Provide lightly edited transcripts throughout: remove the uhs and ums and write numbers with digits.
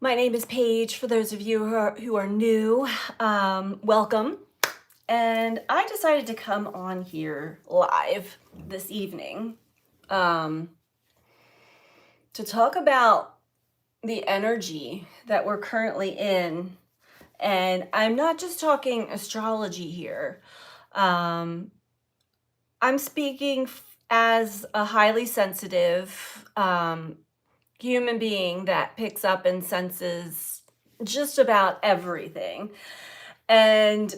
My name is Paige. For those of you who are new, welcome. And I decided to come on here live this evening um, to talk about the energy that we're currently in. And I'm not just talking astrology here. Um, I'm speaking as a highly sensitive human being that picks up and senses just about everything. And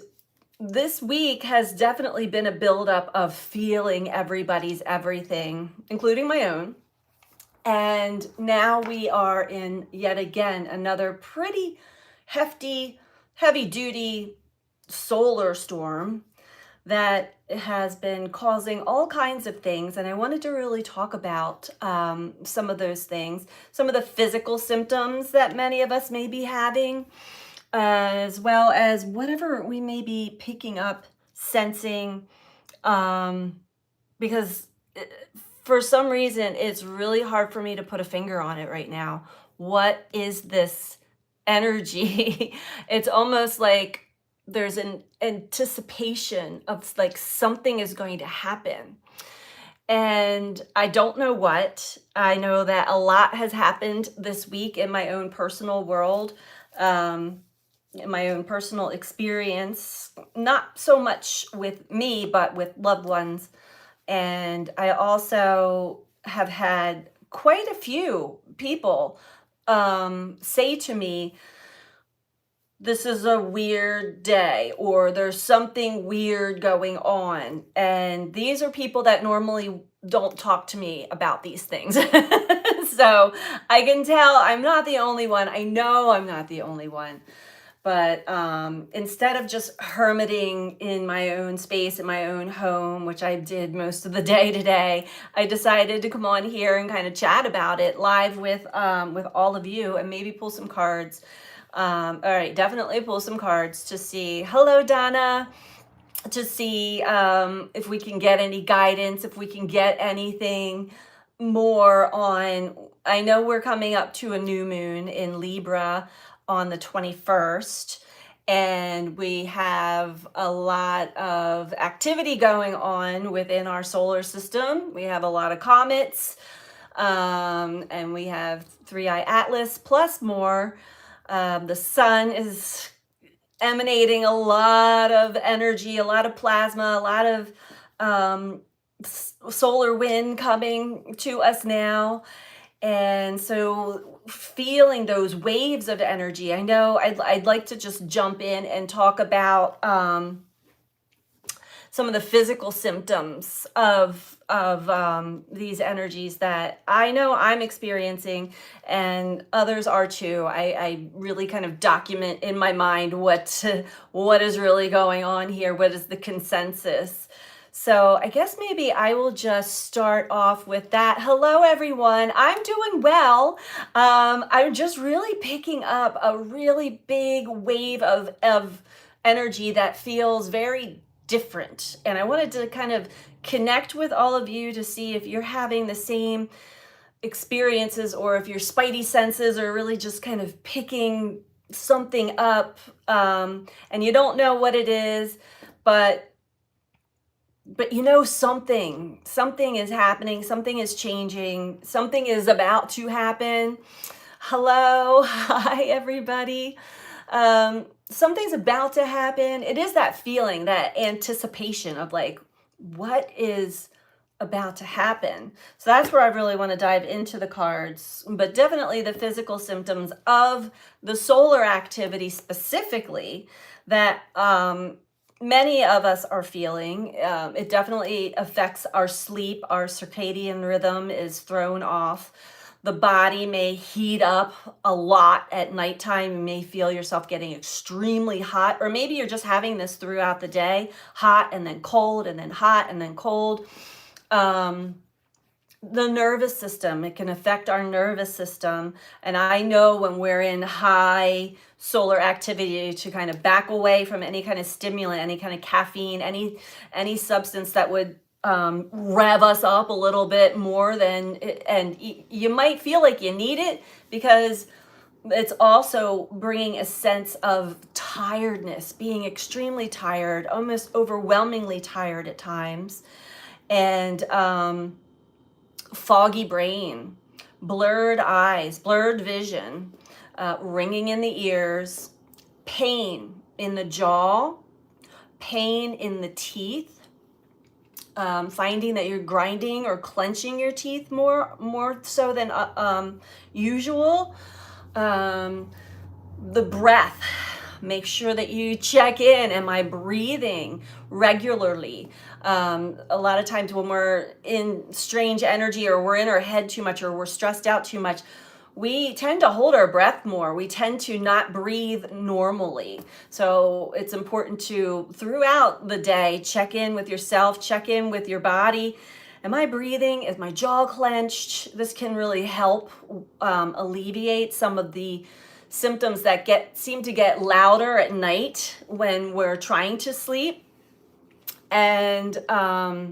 this week has definitely been a buildup of feeling everybody's everything, including my own. And now we are in yet again another pretty hefty, heavy duty solar storm that has been causing all kinds of things. And I wanted to really talk about some of those things, some of the physical symptoms that many of us may be having, as well as whatever we may be picking up, sensing, because for some reason it's really hard for me to put a finger on it right now. What is this energy? It's almost like there's an anticipation of like something is going to happen. And I don't know what. I know that a lot has happened this week in my own personal world, in my own personal experience, not so much with me, but with loved ones. And I also have had quite a few people say to me, this is a weird day, or there's something weird going on. And these are people that normally don't talk to me about these things. So I can tell I'm not the only one. I know I'm not the only one. But instead of just hermiting in my own space, in my own home, which I did most of the day today, I decided to come on here and kind of chat about it live with all of you and maybe pull some cards. All right, definitely pull some cards to see. Hello, Donna. To see if we can get any guidance, if we can get anything more on. I know we're coming up to a new moon in Libra on the 21st, and we have a lot of activity going on within our solar system. We have a lot of comets, and we have Three-Eye Atlas plus more. The sun is emanating a lot of energy, a lot of plasma, a lot of solar wind coming to us now. And so feeling those waves of energy, I know I'd like to just jump in and talk about some of the physical symptoms of these energies that I know I'm experiencing and others are too. I really kind of document in my mind what is really going on here, what is the consensus. So I guess maybe I will just start off with that. Hello, everyone. I'm doing well. I'm just really picking up a really big wave of energy that feels very different. And I wanted to kind of connect with all of you to see if you're having the same experiences or if your spidey senses are really just kind of picking something up and you don't know what it is, but you know something is happening, something is changing, something is about to happen. Hello, hi everybody. Something's about to happen. It is that feeling, that anticipation of like, what is about to happen? So that's where I really want to dive into the cards, but definitely the physical symptoms of the solar activity specifically that many of us are feeling. It definitely affects our sleep. Our circadian rhythm is thrown off. The body may heat up a lot at nighttime. You may feel yourself getting extremely hot, or maybe you're just having this throughout the day, hot and then cold and then hot and then cold. The nervous system, it can affect our nervous system. And I know when we're in high solar activity to kind of back away from any kind of stimulant, any kind of caffeine, any substance that would rev us up a little bit more than, and you might feel like you need it because it's also bringing a sense of tiredness, being extremely tired, almost overwhelmingly tired at times, and foggy brain, blurred eyes, blurred vision, ringing in the ears, pain in the jaw, pain in the teeth, finding that you're grinding or clenching your teeth more so than usual. The breath, make sure that you check in. Am I breathing regularly? A lot of times when we're in strange energy, or we're in our head too much, or we're stressed out too much, we tend to hold our breath more. We tend to not breathe normally. So it's important to, throughout the day, check in with yourself, check in with your body. Am I breathing? Is my jaw clenched? This can really help alleviate some of the symptoms that seem to get louder at night when we're trying to sleep. And I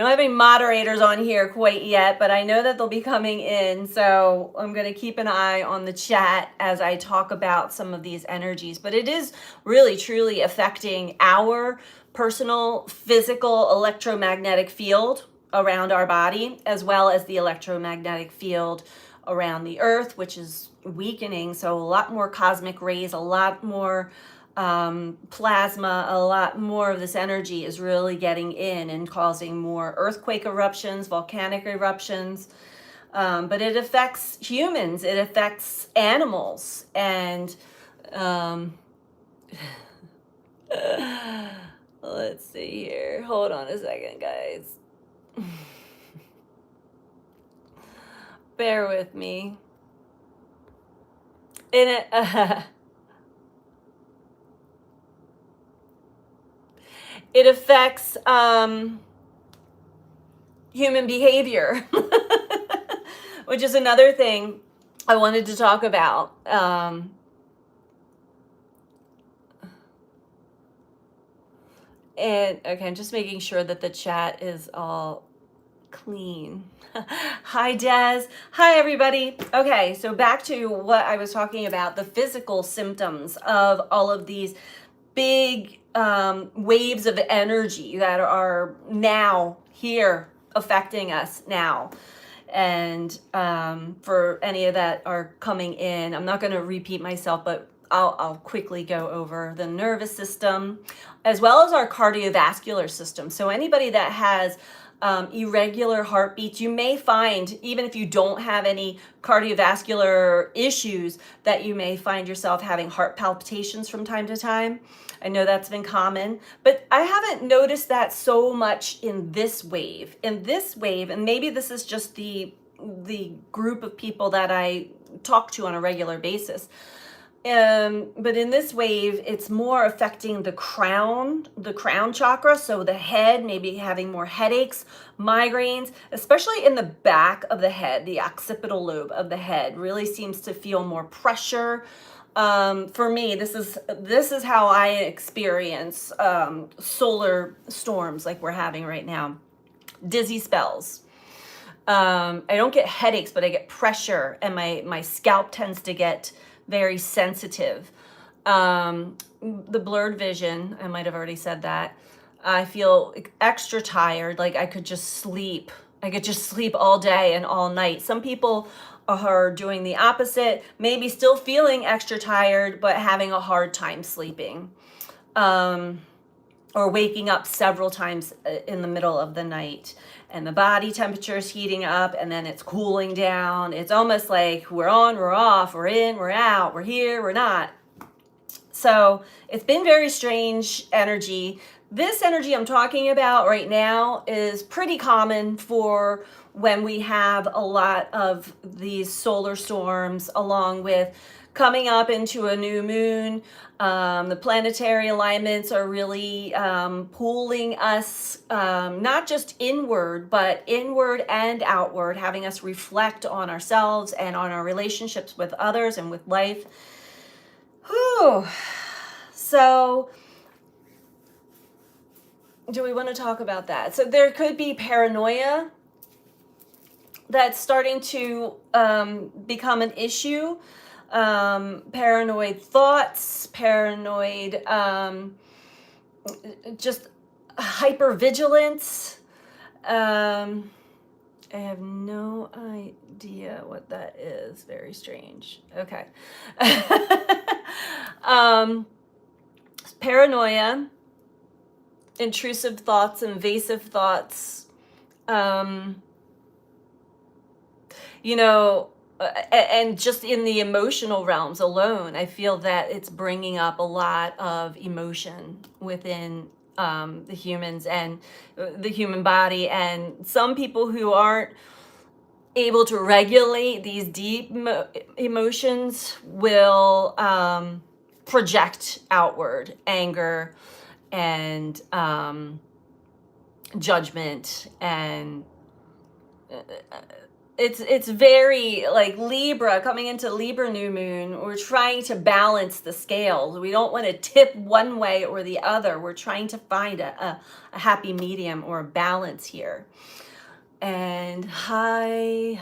don't have any moderators on here quite yet, but I know that they'll be coming in. So I'm going to keep an eye on the chat as I talk about some of these energies. But it is really, truly affecting our personal, physical, electromagnetic field around our body, as well as the electromagnetic field around the earth, which is weakening. So a lot more cosmic rays, a lot more plasma, a lot more of this energy is really getting in and causing more earthquake eruptions, volcanic eruptions. But it affects humans, it affects animals, and let's see here. Hold on a second, guys. Bear with me. In it, it affects human behavior, which is another thing I wanted to talk about. And okay, I'm just making sure that the chat is all clean. Hi, Des. Hi, everybody. Okay, so back to what I was talking about, the physical symptoms of all of these big waves of energy that are now here affecting us now. And for any of that are coming in, I'm not going to repeat myself, but I'll quickly go over the nervous system as well as our cardiovascular system. So anybody that has irregular heartbeats, you may find, even if you don't have any cardiovascular issues, that you may find yourself having heart palpitations from time to time. I know that's been common, but I haven't noticed that so much in this wave. And maybe this is just the group of people that I talk to on a regular basis. But in this wave, it's more affecting the crown chakra. So the head, maybe having more headaches, migraines, especially in the back of the head, the occipital lobe of the head really seems to feel more pressure. For me, this is how I experience solar storms like we're having right now. Dizzy spells. I don't get headaches, but I get pressure, and my scalp tends to get very sensitive. The blurred vision, I might have already said that. I feel extra tired, like I could just sleep. I could just sleep all day and all night. Some people are doing the opposite, maybe still feeling extra tired, but having a hard time sleeping. Or waking up several times in the middle of the night. And the body temperature is heating up, and then it's cooling down. It's almost like we're on, we're off, we're in, we're out, we're here, we're not. So it's been very strange energy. This energy I'm talking about right now is pretty common for when we have a lot of these solar storms, along with coming up into a new moon. The planetary alignments are really pulling us not just inward, but inward and outward, having us reflect on ourselves and on our relationships with others and with life. Whew. So, do we want to talk about that? So there could be paranoia that's starting to become an issue. Paranoid thoughts, paranoid, just hypervigilance. I have no idea what that is. Very strange. Okay. um, Paranoia, intrusive thoughts, invasive thoughts. Um, you know, and just in the emotional realms alone, I feel that it's bringing up a lot of emotion within the humans and the human body. And some people who aren't able to regulate these deep emotions will project outward anger and judgment, and it's very like Libra, coming into Libra new moon. We're trying to balance the scales. We don't want to tip one way or the other. We're trying to find a happy medium or a balance here. And hi.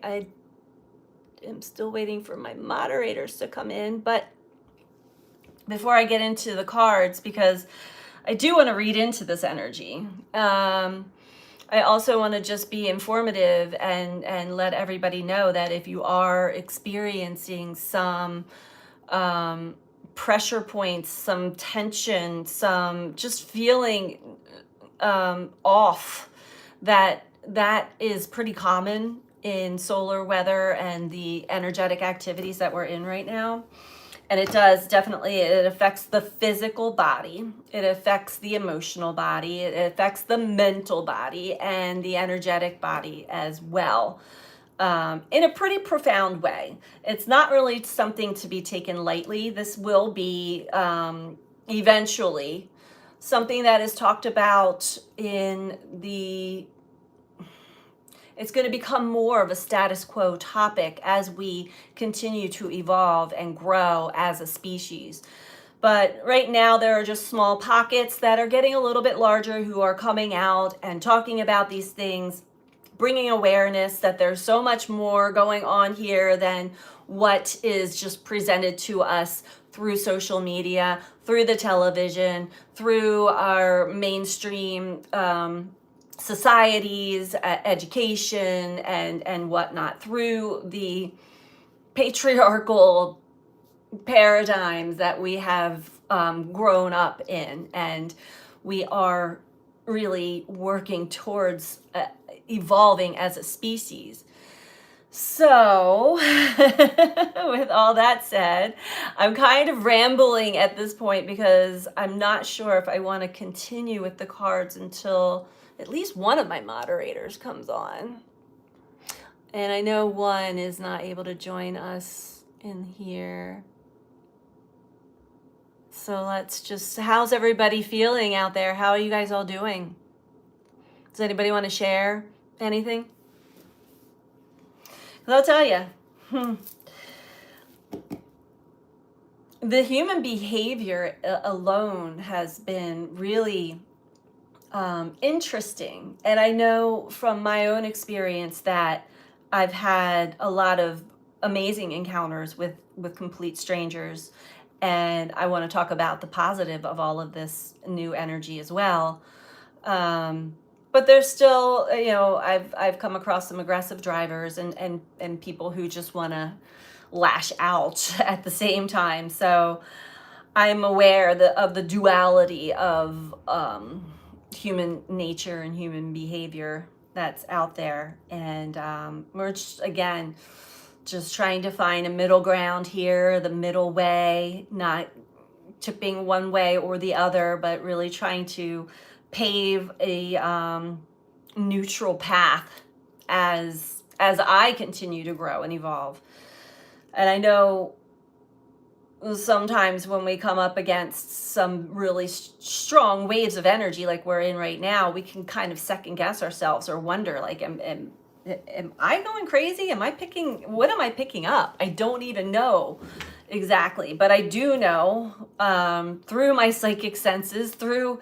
I am still waiting for my moderators to come in, but before I get into the cards, because I do want to read into this energy. I also want to just be informative and let everybody know that if you are experiencing some pressure points, some tension, some just feeling off, that is pretty common in solar weather and the energetic activities that we're in right now. And it does definitely, it affects the physical body, it affects the emotional body, it affects the mental body and the energetic body as well, in a pretty profound way. It's not really something to be taken lightly. This will be eventually something that is talked about in the, it's going to become more of a status quo topic as we continue to evolve and grow as a species. But right now, there are just small pockets that are getting a little bit larger who are coming out and talking about these things, bringing awareness that there's so much more going on here than what is just presented to us through social media, through the television, through our mainstream societies, education, and whatnot, through the patriarchal paradigms that we have grown up in. And we are really working towards evolving as a species. So, with all that said, I'm kind of rambling at this point because I'm not sure if I want to continue with the cards until at least one of my moderators comes on. And I know one is not able to join us in here. So let's just, how's everybody feeling out there? How are you guys all doing? Does anybody want to share anything? I'll tell you, the human behavior alone has been really interesting. And I know from my own experience that I've had a lot of amazing encounters with complete strangers. And I want to talk about the positive of all of this new energy as well. But there's still, I've come across some aggressive drivers and people who just want to lash out at the same time. So I'm aware of the duality of human nature and human behavior that's out there. And we're just, again, just trying to find a middle ground here, the middle way, not tipping one way or the other, but really trying to pave a neutral path as I continue to grow and evolve. And I know sometimes when we come up against some really strong waves of energy like we're in right now, we can kind of second guess ourselves or wonder, like, am I going crazy? What am I picking up? I don't even know exactly, but I do know through my psychic senses, through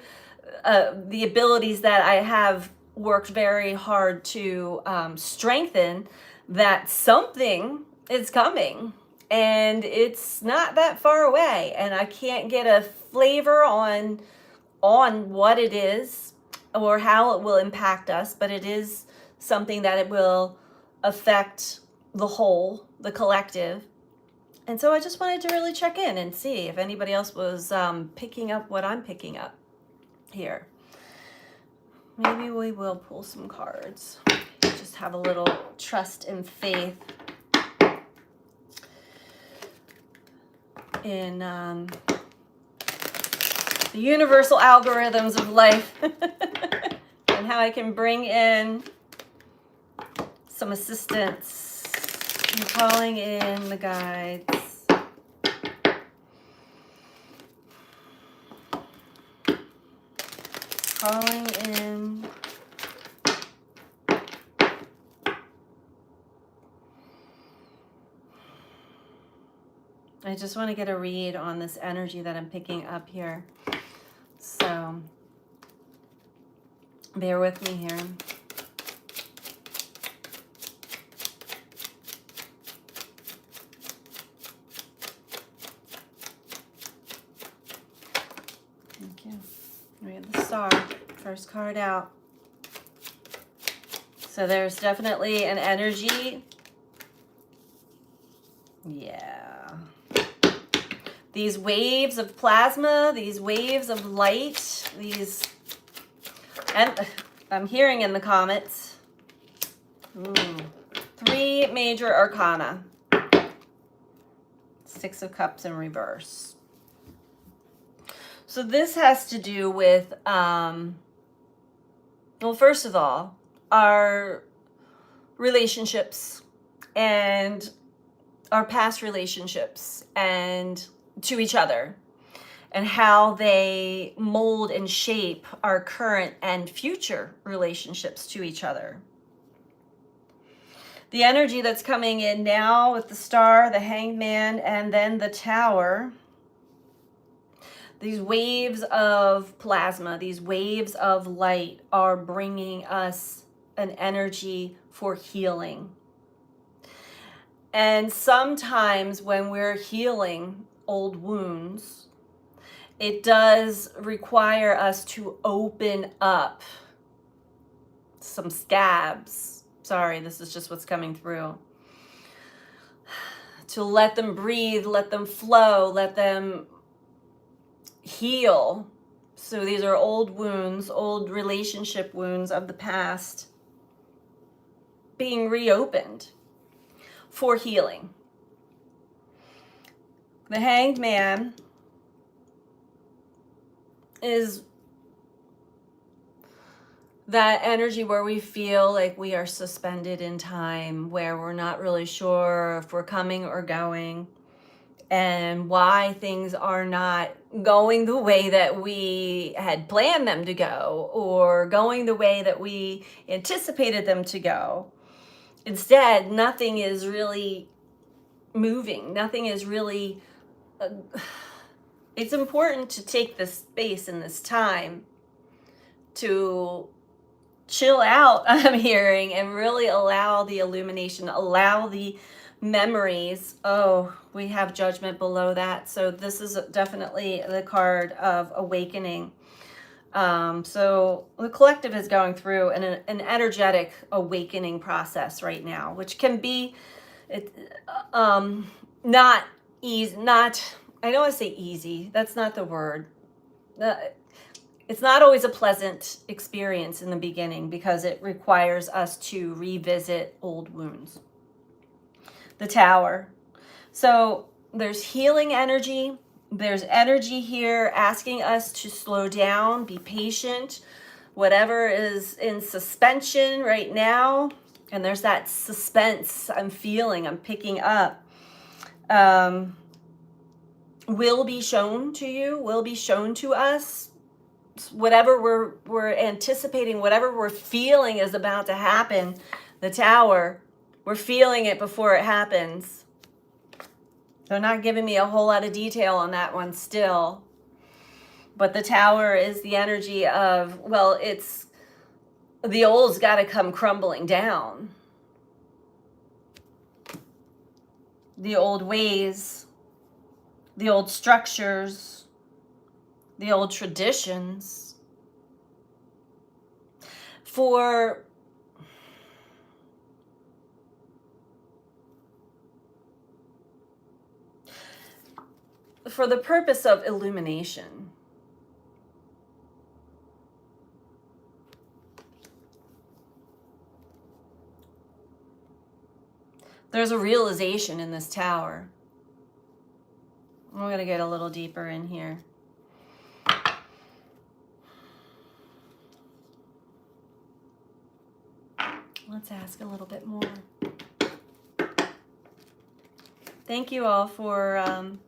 the abilities that I have worked very hard to strengthen that something is coming and it's not that far away, and I can't get a flavor on what it is or how it will impact us, but it is something that it will affect the whole, the collective. And so I just wanted to really check in and see if anybody else was picking up what I'm picking up here. Maybe we will pull some cards. Just have a little trust and faith in the universal algorithms of life and how I can bring in some assistance. I'm calling in the guides. Calling in I just want to get a read on this energy that I'm picking up here. So bear with me here. Thank you. We have the Star, first card out. So there's definitely an energy. Yeah. These waves of plasma, these waves of light, these, and I'm hearing in the comments, 3 major arcana. 6 of Cups in reverse. So this has to do with, well, first of all, our relationships and our past relationships and to each other, and how they mold and shape our current and future relationships to each other. The energy that's coming in now with the Star, the Hanged Man, and then the Tower, these waves of plasma, these waves of light are bringing us an energy for healing. And sometimes when we're healing old wounds, it does require us to open up some scabs. Sorry, this is just what's coming through. To let them breathe, let them flow, let them heal. So these are old wounds, old relationship wounds of the past being reopened for healing. The Hanged Man is that energy where we feel like we are suspended in time, where we're not really sure if we're coming or going, and why things are not going the way that we had planned them to go, or going the way that we anticipated them to go. Instead, nothing is really moving. Nothing is really... it's important to take this space and this time to chill out, I'm hearing, and really allow the illumination, allow the memories. Oh, we have Judgment below that. So this is definitely the card of awakening. So the collective is going through an energetic awakening process right now, which can be not easy, I don't want to say easy. That's not the word. It's not always a pleasant experience in the beginning because it requires us to revisit old wounds. The Tower. So there's healing energy. There's energy here asking us to slow down, be patient, whatever is in suspension right now. And there's that suspense I'm feeling, I'm picking up. Will be shown to you, will be shown to us. Whatever we're anticipating, whatever we're feeling is about to happen. The Tower, we're feeling it before it happens. They're not giving me a whole lot of detail on that one still. But the Tower is the energy of, well, it's the old's got to come crumbling down. The old ways, the old structures, the old traditions. For the purpose of illumination. There's a realization in this tower. I'm going to get a little deeper in here. Let's ask a little bit more. Thank you all for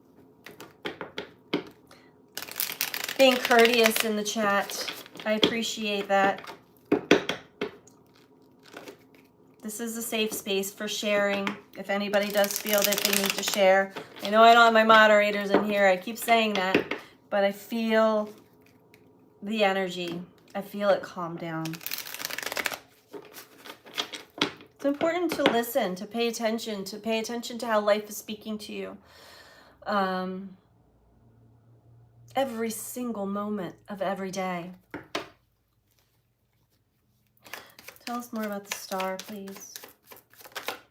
being courteous in the chat. I appreciate that. This is a safe space for sharing. If anybody does feel that they need to share. I know I don't have my moderators in here. I keep saying that, but I feel the energy. I feel it calm down. It's important to listen, to pay attention to how life is speaking to you. Every single moment of every day. Tell us more about the star, please.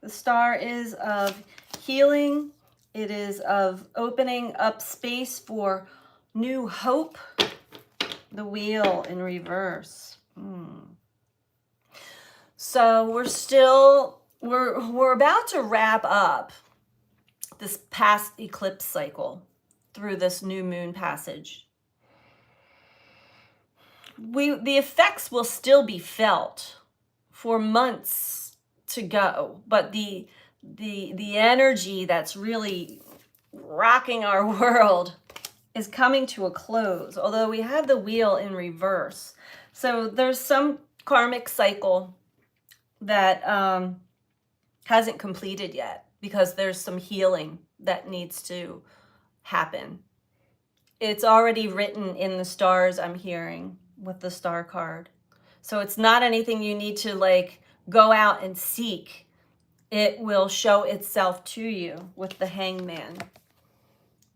The star is of healing. It is of opening up space for new hope. The wheel in reverse. So we're about to wrap up this past eclipse cycle through this new moon passage. The effects will still be felt for months to go, but the energy that's really rocking our world is coming to a close, although we have the wheel in reverse. So there's some karmic cycle that hasn't completed yet because there's some healing that needs to happen. It's already written in the stars, I'm hearing, with the star card. So it's not anything you need to like go out and seek. It will show itself to you with the Hangman.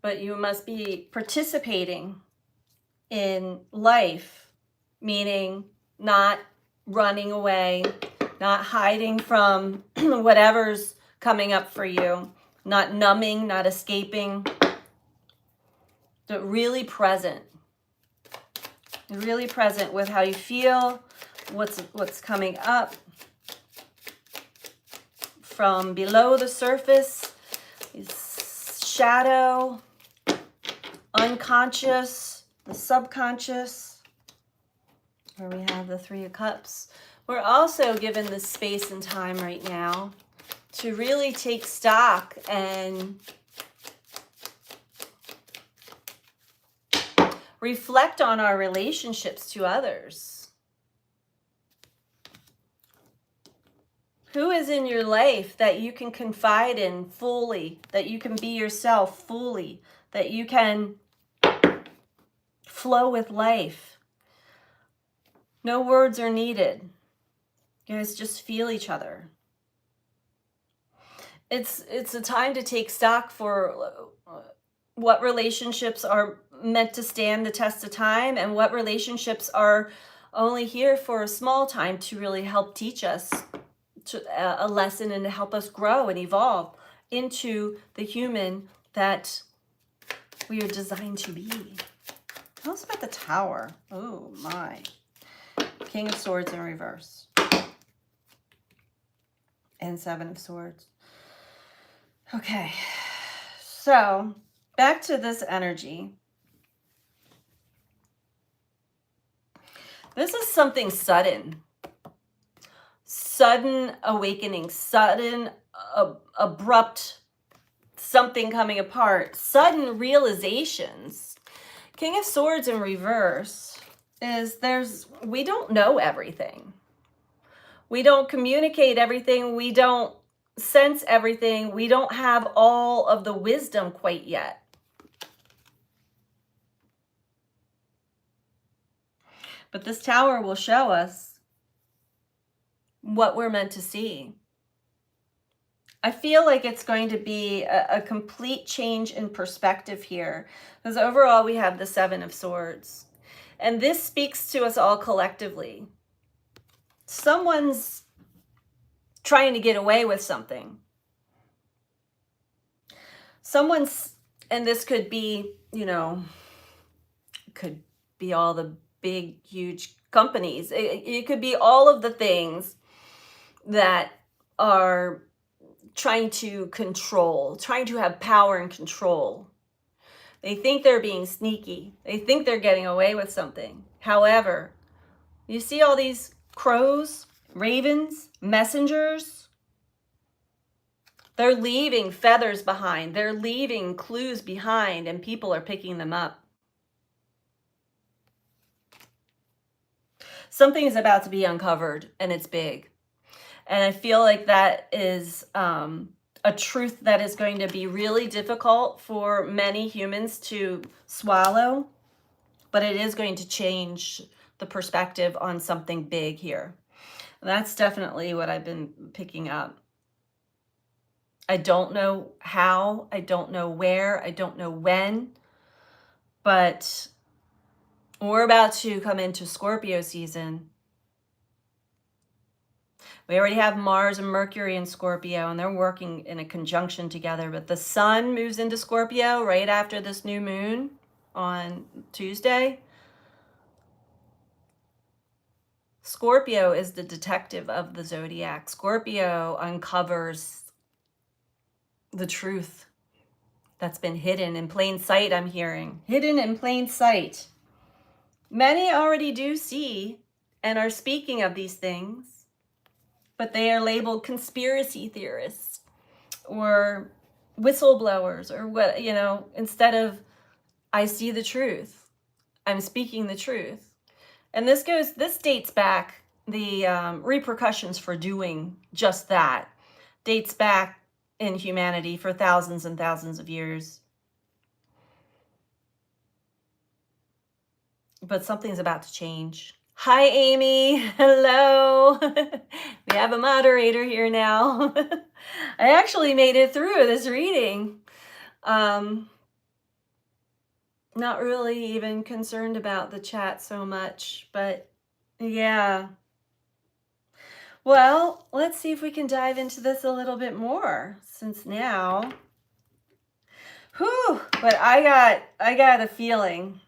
But you must be participating in life, meaning not running away, not hiding from whatever's coming up for you, not numbing, not escaping, but really present with how you feel, what's coming up from below the surface, shadow, unconscious, the subconscious, where we have the Three of Cups. We're also given this space and time right now to really take stock and reflect on our relationships to others. Who is in your life that you can confide in fully, that you can be yourself fully, that you can flow with life? No words are needed. You guys just feel each other. It's a time to take stock for what relationships are meant to stand the test of time and what relationships are only here for a small time to really help teach us a lesson and to help us grow and evolve into the human that we are designed to be. Tell us about the Tower. Oh my. King of Swords in reverse. And Seven of Swords. Okay. So back to this energy. This is something sudden. Sudden awakening, sudden, abrupt something coming apart, sudden realizations. King of Swords in reverse is we don't know everything. We don't communicate everything. We don't sense everything. We don't have all of the wisdom quite yet. But this Tower will show us what we're meant to see. I feel like it's going to be a complete change in perspective here, because overall we have the Seven of Swords. And this speaks to us all collectively. Someone's trying to get away with something. Someone's, and this could be, could be all the big, huge companies. It could be all of the things that are trying to control, trying to have power and control. They think they're being sneaky. They think they're getting away with something. However, you see all these crows, ravens, messengers? They're leaving feathers behind. They're leaving clues behind, and people are picking them up. Something is about to be uncovered, and it's big. And I feel like that is a truth that is going to be really difficult for many humans to swallow, but it is going to change the perspective on something big here. That's definitely what I've been picking up. I don't know how, I don't know where, I don't know when, but we're about to come into Scorpio season. We already have Mars and Mercury in Scorpio, and they're working in a conjunction together. But the sun moves into Scorpio right after this new moon on Tuesday. Scorpio is the detective of the zodiac. Scorpio uncovers the truth that's been hidden in plain sight, I'm hearing. Hidden in plain sight. Many already do see and are speaking of these things, but they are labeled conspiracy theorists or whistleblowers or what, instead of I see the truth, I'm speaking the truth. And this dates back, the repercussions for doing just that dates back in humanity for thousands and thousands of years. But something's about to change. Hi, Amy. Hello. We have a moderator here now. I actually made it through this reading. Not really even concerned about the chat so much, but yeah. Well, let's see if we can dive into this a little bit more, since now, but I got a feeling.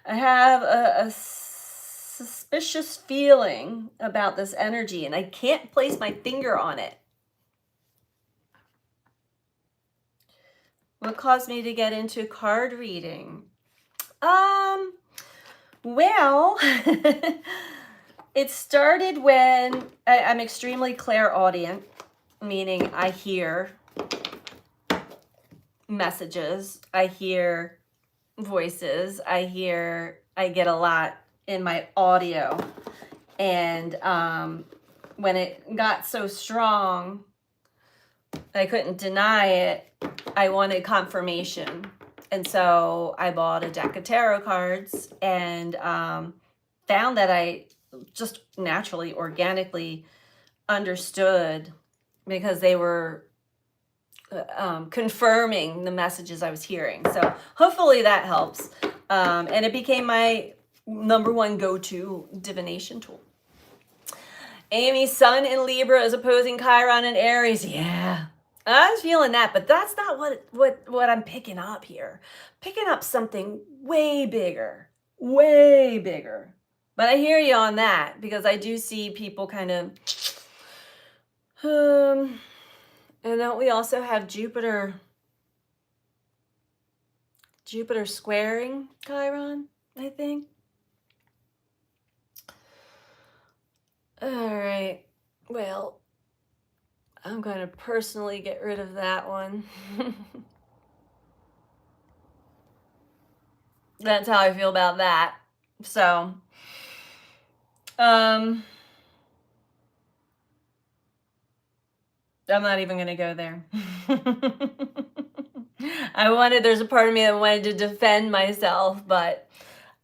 I have a suspicious feeling about this energy, and I can't place my finger on it. What caused me to get into card reading? Well, it started when I'm extremely clairaudient, meaning I hear messages, I hear voices, I get a lot in my audio. And when it got so strong, I couldn't deny it. I wanted confirmation. And so I bought a deck of tarot cards and found that I just naturally, organically understood, because they were confirming the messages I was hearing. So hopefully that helps. And it became my number one go-to divination tool. Amy's sun in Libra is opposing Chiron in Aries. Yeah, I was feeling that, but that's not what I'm picking up here. Picking up something way bigger, way bigger. But I hear you on that, because I do see people kind of, and then we also have Jupiter squaring Chiron, I think. All right, well, I'm going to personally get rid of that one. That's how I feel about that. So, I'm not even going to go there. There's a part of me that wanted to defend myself, but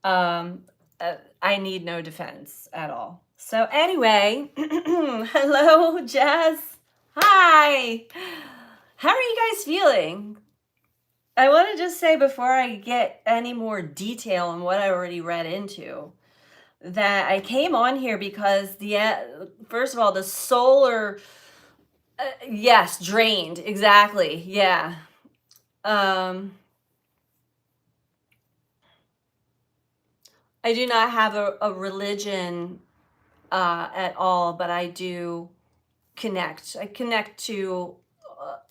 I need no defense at all. So anyway, hello, Jess. Hi. How are you guys feeling? I want to just say before I get any more detail on what I already read into, that I came on here because first of all, the solar, yes, drained, exactly, yeah. Um, I do not have a religion at all, but I do connect. I connect to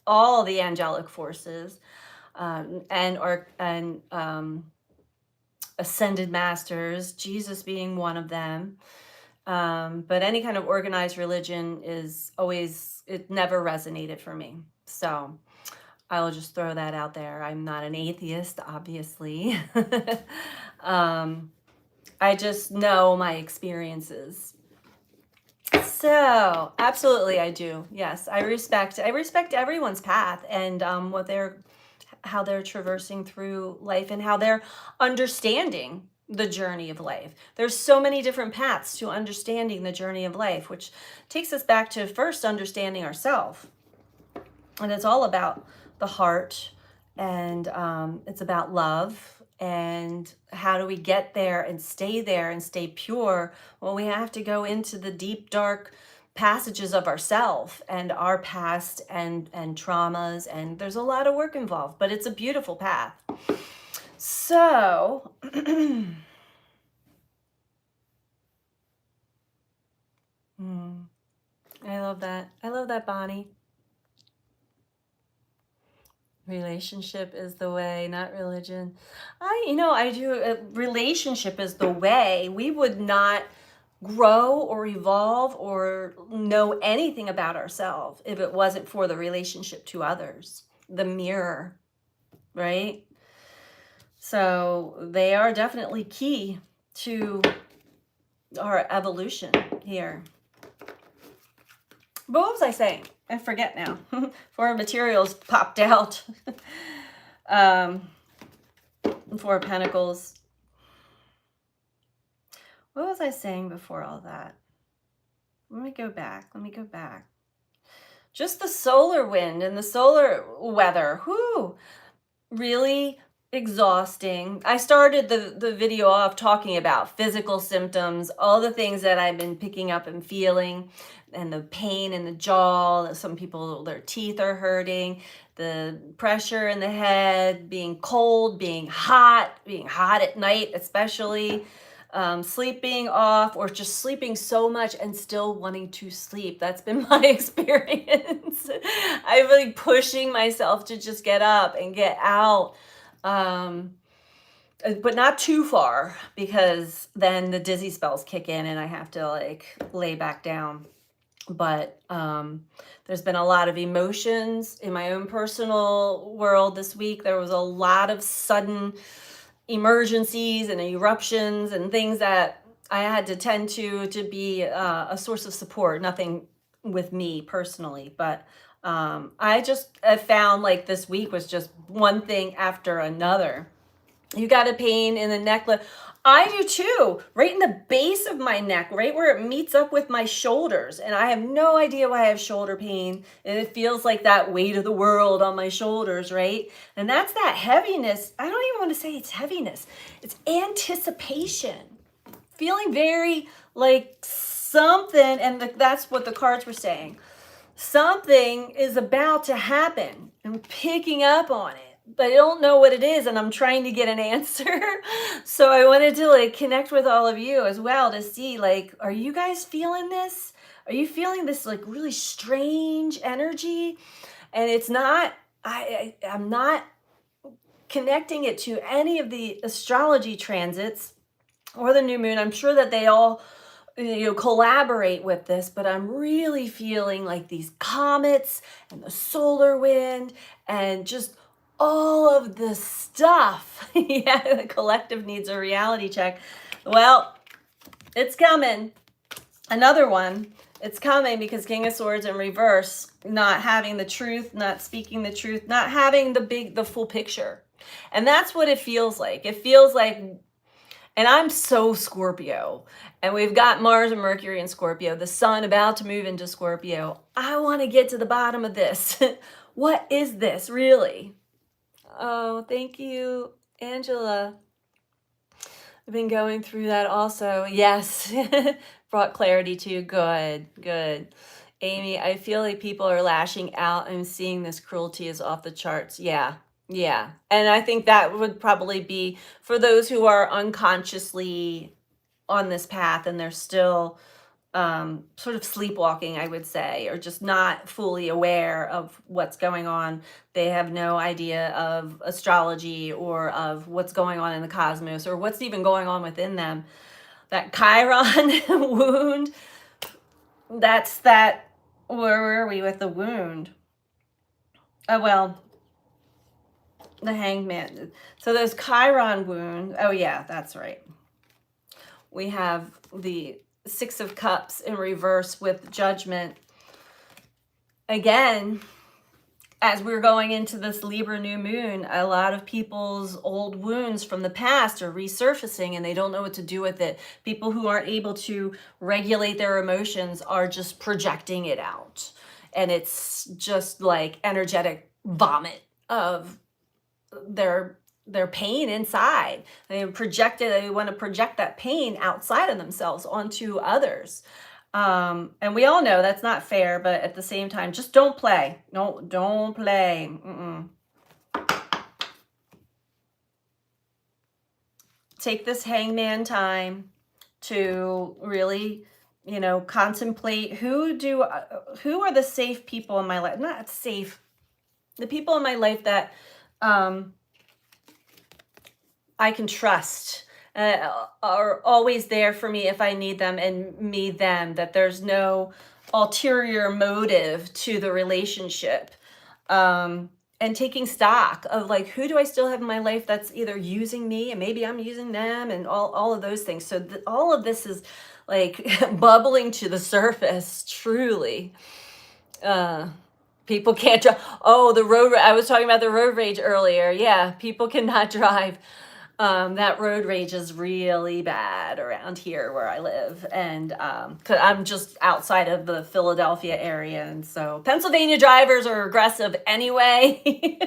all the angelic forces, and ascended masters, Jesus being one of them. But any kind of organized religion is always, it never resonated for me. So I will just throw that out there. I'm not an atheist, obviously. um, I just know my experiences. So absolutely, I do. Yes, I respect everyone's path and how they're traversing through life and how they're understanding the journey of life. There's so many different paths to understanding the journey of life, which takes us back to first understanding ourselves. And it's all about the heart, and it's about love. And how do we get there and stay pure? Well, we have to go into the deep, dark passages of ourself and our past and traumas, and there's a lot of work involved, but it's a beautiful path. So I love that. I love that, Bonnie. Relationship is the way, not religion. I do. Relationship is the way. We would not grow or evolve or know anything about ourselves if it wasn't for the relationship to others, the mirror, right? So they are definitely key to our evolution here. But what was I saying? I forget now. Four materials popped out. Four of Pentacles. What was I saying before all that? Let me go back. Just the solar wind and the solar weather. Whoo! Really exhausting. I started the video off talking about physical symptoms, all the things that I've been picking up and feeling, and the pain in the jaw. Some people, their teeth are hurting, the pressure in the head, being cold, being hot at night, especially. Sleeping off or just sleeping so much and still wanting to sleep. That's been my experience. I'm really pushing myself to just get up and get out. But not too far, because then the dizzy spells kick in and I have to like lay back down. But there's been a lot of emotions in my own personal world this week. There was a lot of sudden emergencies and eruptions and things that I had to tend to be a source of support. Nothing with me personally, but I found like this week was just one thing after another. You got a pain in the neck. I do too, right in the base of my neck, right where it meets up with my shoulders. And I have no idea why I have shoulder pain. And it feels like that weight of the world on my shoulders, right? And that's that heaviness. I don't even want to say it's heaviness. It's anticipation. Feeling very like something, and that's what the cards were saying. Something is about to happen. I'm picking up on it, but I don't know what it is, and I'm trying to get an answer. So I wanted to like connect with all of you as well to see, like, are you guys feeling this? Are you feeling this like really strange energy? And it's not, I'm not connecting it to any of the astrology transits or the new moon. I'm sure that they all collaborate with this, but I'm really feeling like these comets and the solar wind and just all of the stuff. Yeah, the collective needs a reality check. Well, it's coming. Another one. It's coming because King of Swords in reverse, not having the truth, not speaking the truth, not having the full picture. And that's what it feels like. It feels like And I'm so Scorpio. And we've got Mars and Mercury in Scorpio, the sun about to move into Scorpio. I want to get to the bottom of this. What is this really? Oh, thank you, Angela. I've been going through that also. Yes. Brought clarity to you. Good, good. Amy, I feel like people are lashing out. I'm seeing this cruelty is off the charts. Yeah, yeah. And I think that would probably be for those who are unconsciously on this path and they're still sort of sleepwalking, I would say, or just not fully aware of what's going on. They have no idea of astrology or of what's going on in the cosmos or what's even going on within them. That Chiron wound, that's that. Where were we with the wound? Oh, well, the hangman. So those Chiron wounds. Oh, yeah, that's right. We have the Six of Cups in reverse with Judgment. Again, as we're going into this Libra new moon, a lot of people's old wounds from the past are resurfacing and they don't know what to do with it. People who aren't able to regulate their emotions are just projecting it out. And it's just like energetic vomit of their pain inside. They want to project that pain outside of themselves onto others. And we all know that's not fair, but at the same time, just don't play. No, don't play. Take this hangman time to really, contemplate who are the safe people in my life. Not safe. The people in my life that I can trust are always there for me if I need them, and me them, that there's no ulterior motive to the relationship. And taking stock of like, who do I still have in my life that's either using me and maybe I'm using them, and all of those things. So all of this is like bubbling to the surface, truly. People can't drive. Oh, I was talking about the road rage earlier. Yeah, people cannot drive. That road rage is really bad around here where I live. And 'cause I'm just outside of the Philadelphia area. And so Pennsylvania drivers are aggressive anyway.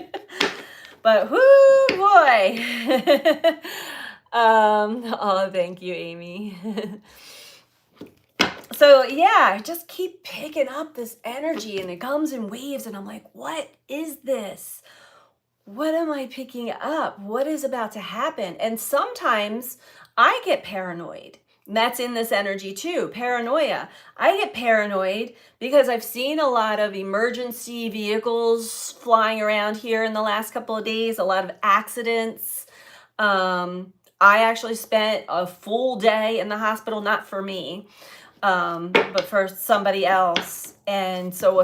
But whoo boy. Oh, thank you, Amy. So yeah, I just keep picking up this energy and it comes in waves and I'm like, what is this? What am I picking up? What is about to happen? And sometimes I get paranoid. And that's in this energy too, paranoia. I get paranoid because I've seen a lot of emergency vehicles flying around here in the last couple of days, a lot of accidents. I actually spent a full day in the hospital, not for me, but for somebody else. And so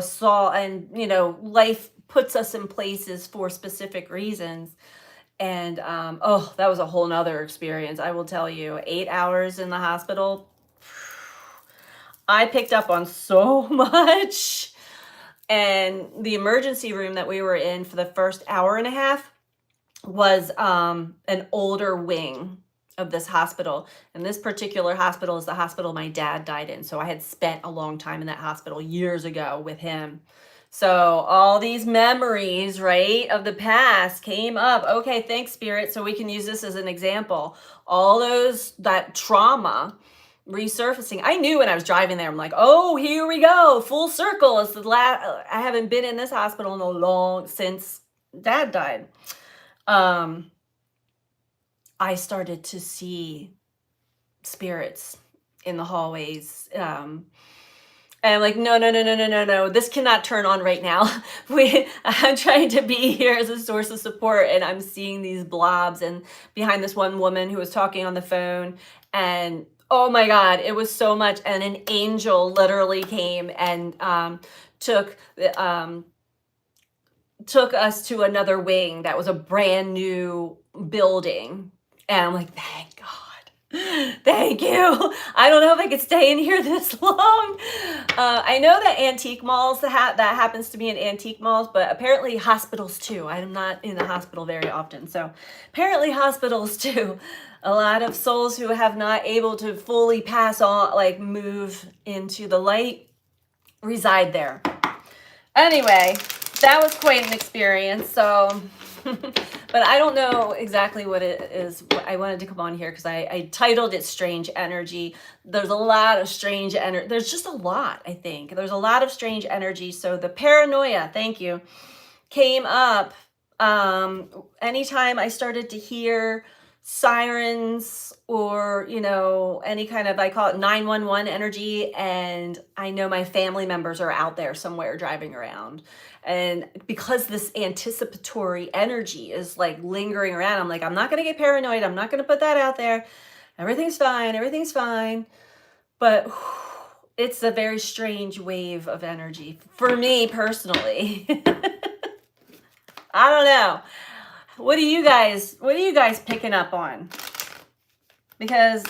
life puts us in places for specific reasons. And that was a whole nother experience. I will tell you, 8 hours in the hospital, I picked up on so much. And the emergency room that we were in for the first hour and a half was an older wing of this hospital. And this particular hospital is the hospital my dad died in. So I had spent a long time in that hospital years ago with him. So all these memories, right, of the past came up. Okay, thanks, Spirit. So we can use this as an example. That trauma resurfacing. I knew when I was driving there, I'm like, oh, here we go, full circle. It's the last. I haven't been in this hospital since Dad died. I started to see spirits in the hallways. And I'm like, no, this cannot turn on right now. I'm trying to be here as a source of support, and I'm seeing these blobs and behind this one woman who was talking on the phone, and oh my God, it was so much. And an angel literally came and took us to another wing that was a brand new building. And I'm like, thank God. Thank you. I don't know if I could stay in here this long. I know that antique malls, that happens to be in antique malls, but apparently hospitals too. I'm not in the hospital very often. So apparently hospitals too. A lot of souls who have not able to fully pass on, like move into the light, reside there. Anyway, that was quite an experience. So, but I don't know exactly what it is. I wanted to come on here because I titled it Strange Energy. There's a lot of strange energy. There's just a lot, I think. There's a lot of strange energy. So the paranoia, thank you, came up anytime I started to hear sirens or any kind of, I call it 911 energy, and I know my family members are out there somewhere driving around, and because this anticipatory energy is like lingering around, I'm like, I'm not going to get paranoid, I'm not going to put that out there, everything's fine, everything's fine. But it's a very strange wave of energy for me personally. I don't know. What are you guys picking up on? Because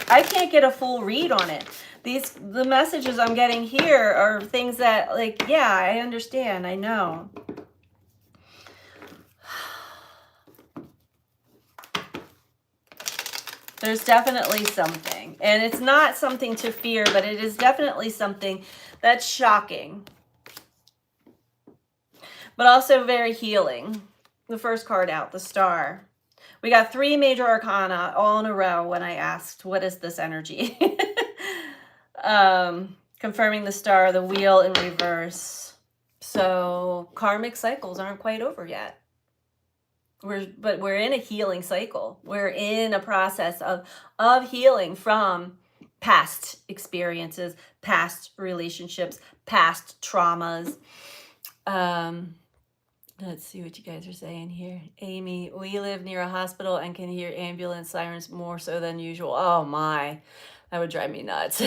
I can't get a full read on it. The messages I'm getting here are things that, like, yeah, I understand. I know. There's definitely something. And it's not something to fear, but it is definitely something that's shocking. But also very healing. The first card out, the Star. We got 3 major arcana all in a row when I asked, what is this energy? Confirming the Star, the Wheel in reverse. So karmic cycles aren't quite over yet. But we're in a healing cycle. We're in a process of healing from past experiences, past relationships, past traumas. Let's see what you guys are saying here. Amy, we live near a hospital and can hear ambulance sirens more so than usual. Oh my, that would drive me nuts.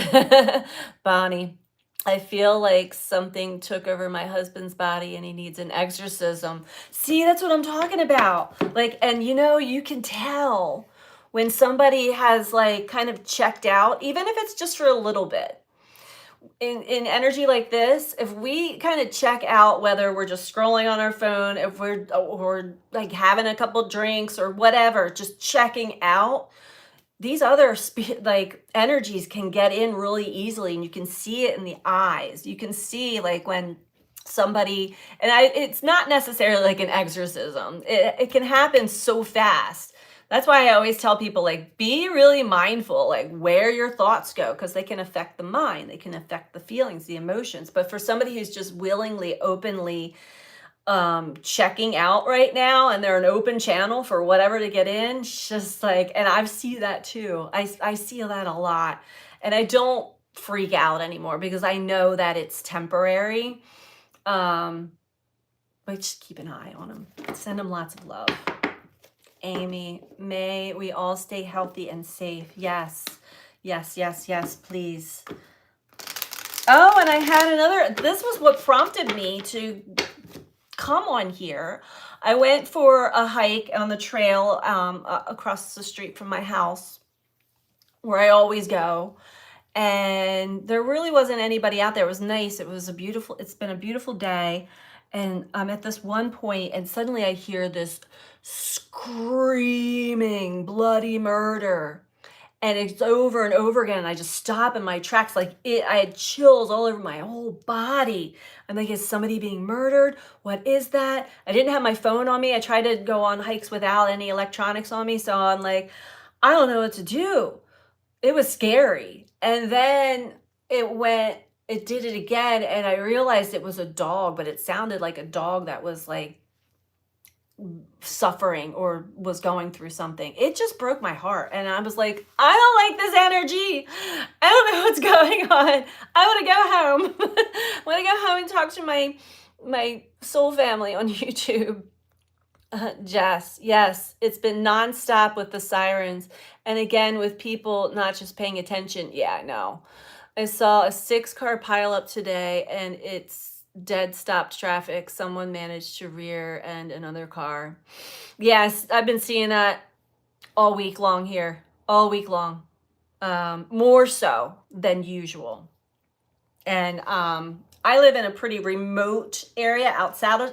Bonnie, I feel like something took over my husband's body and he needs an exorcism. See, that's what I'm talking about. Like, and you can tell when somebody has like kind of checked out, even if it's just for a little bit. In energy like this, if we kind of check out, whether we're just scrolling on our phone, if we're like having a couple drinks or whatever, just checking out, these other like energies can get in really easily, and you can see it in the eyes. You can see like when somebody, and it's not necessarily like an exorcism. It can happen so fast. That's why I always tell people, like, be really mindful, like where your thoughts go, because they can affect the mind, they can affect the feelings, the emotions. But for somebody who's just willingly, openly checking out right now, and they're an open channel for whatever to get in, it's just like, and I see that too. I see that a lot, and I don't freak out anymore because I know that it's temporary. But just keep an eye on them. Send them lots of love. Amy, may we all stay healthy and safe. Yes, yes, yes, yes, please. Oh, and I had another, this was what prompted me to come on here. I went for a hike on the trail across the street from my house, where I always go. And there really wasn't anybody out there. It was nice. It's been a beautiful day. And I'm at this one point, and suddenly I hear this screaming bloody murder. And it's over and over again. And I just stop in my tracks. I had chills all over my whole body. I'm like, is somebody being murdered? What is that? I didn't have my phone on me. I tried to go on hikes without any electronics on me. So I'm like, I don't know what to do. It was scary. And then it did it again, and I realized it was a dog, but it sounded like a dog that was like suffering or was going through something. It just broke my heart, and I was like, I don't like this energy. I don't know what's going on. I want to go home. I want to go home and talk to my soul family on YouTube. Jess, yes, it's been nonstop with the sirens, and again with people not just paying attention. Yeah, no. I saw a 6-car pileup today, and it's dead stopped traffic. Someone managed to rear end another car. Yes, I've been seeing that all week long here. all week long, more so than usual. And I live in a pretty remote area outside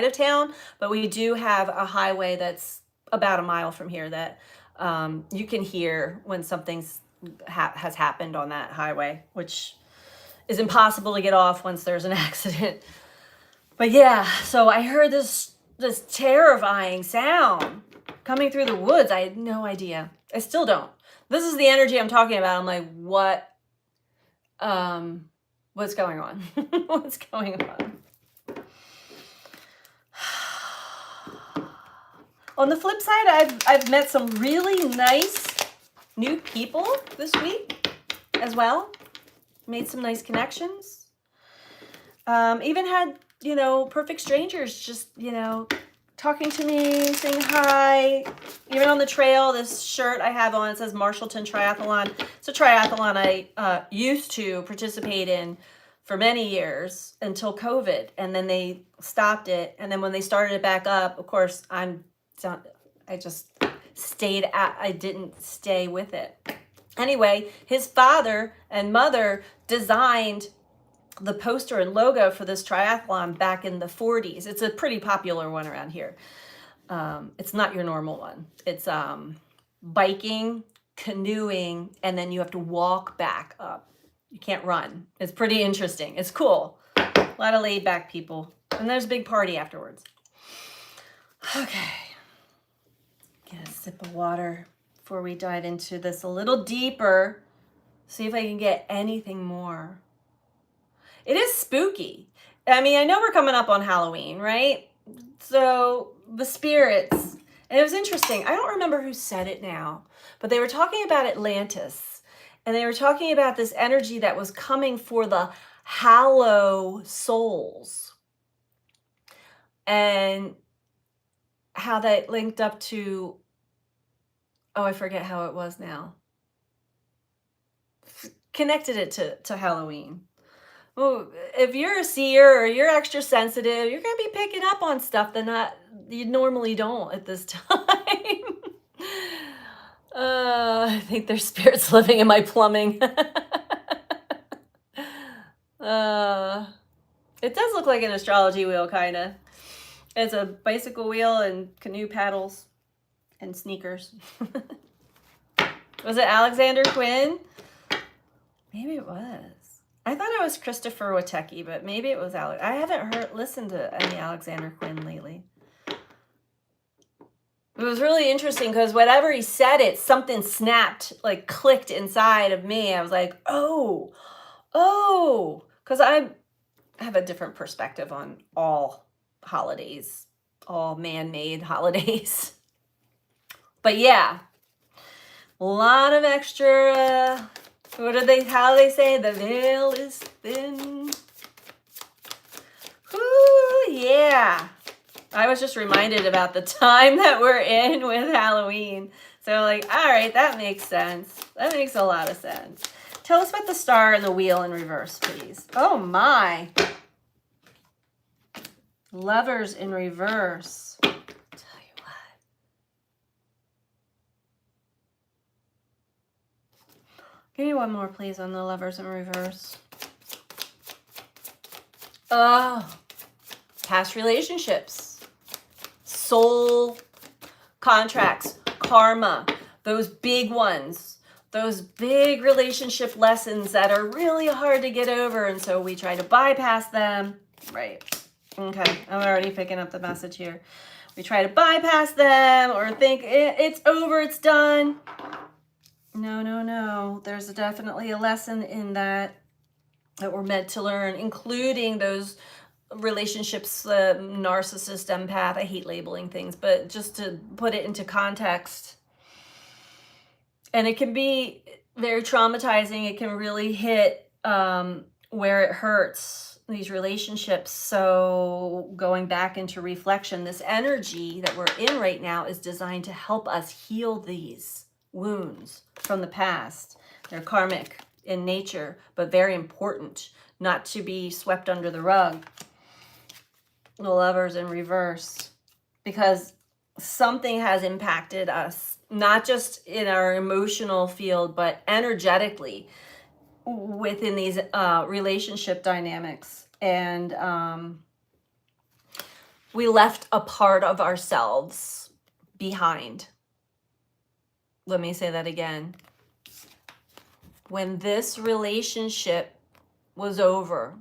of town, but we do have a highway that's about a mile from here that you can hear when something's has happened on that highway, which is impossible to get off once there's an accident. But yeah, so I heard this terrifying sound coming through the woods. I had no idea. I still don't. This is the energy I'm talking about. I'm like, what's going on? What's going on? On the flip side, I've met some really nice new people this week as well. Made some nice connections. Even had, perfect strangers just, talking to me, saying hi. Even on the trail, this shirt I have on, it says Marshallton Triathlon. It's a triathlon I used to participate in for many years until COVID. And then they stopped it. And then when they started it back up, of course, I didn't stay with it. Anyway, his father and mother designed the poster and logo for this triathlon back in the 40s. It's a pretty popular one around here. It's not your normal one. It's biking, canoeing, and then you have to walk back up. You can't run. It's pretty interesting. It's cool. A lot of laid back people. And there's a big party afterwards. Okay. Get a sip of water before we dive into this a little deeper. See if I can get anything more. It is spooky. I mean, I know we're coming up on Halloween, right? So the spirits, and it was interesting. I don't remember who said it now, but they were talking about Atlantis, and they were talking about this energy that was coming for the Hallow souls, and how that linked up to, oh, I forget how it was now. Connected it to Halloween. Well, if you're a seer or you're extra sensitive, you're going to be picking up on stuff that you normally don't at this time. I think there's spirits living in my plumbing. It does look like an astrology wheel, kind of. It's a bicycle wheel and canoe paddles and sneakers. Was it Alexander Quinn? Maybe it was. I thought it was Christopher Witecki, but maybe it was Alex. I haven't listened to any Alexander Quinn lately. It was really interesting because whatever he said, something snapped, like clicked inside of me. I was like, oh, because I have a different perspective on all holidays, all man-made holidays. But yeah, a lot of extra... how do they say? The veil is thin. Whoo, yeah. I was just reminded about the time that we're in with Halloween. So all right, that makes sense. That makes a lot of sense. Tell us about the star and the wheel in reverse, please. Oh my. Lovers in reverse. Give me one more, please, on the lovers in reverse. Past relationships, soul contracts, karma, those big ones, those big relationship lessons that are really hard to get over, and so we try to bypass them. Right. Okay, I'm already picking up the message here. We try to bypass them or think it's over, it's done. No. There's definitely a lesson in that we're meant to learn, including those relationships, narcissist, empath. I hate labeling things, but just to put it into context. And it can be very traumatizing. It can really hit where it hurts, these relationships. So going back into reflection, this energy that we're in right now is designed to help us heal these wounds from the past. They're karmic in nature, but very important not to be swept under the rug. The lovers in reverse, because something has impacted us not just in our emotional field, but energetically within these relationship dynamics. And we left a part of ourselves behind. Let me say that again. When this relationship was over,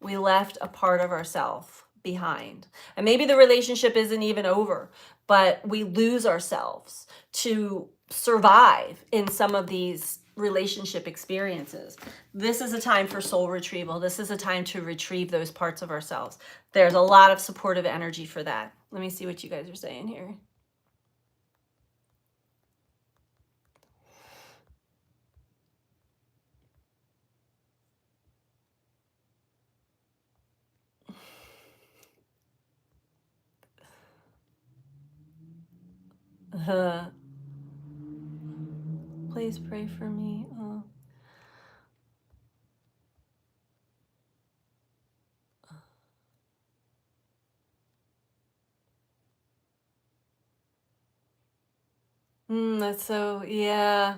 we left a part of ourselves behind. And maybe the relationship isn't even over, but we lose ourselves to survive in some of these relationship experiences. This is a time for soul retrieval. This is a time to retrieve those parts of ourselves. There's a lot of supportive energy for that. Let me see what you guys are saying here. Please pray for me. That's so, yeah.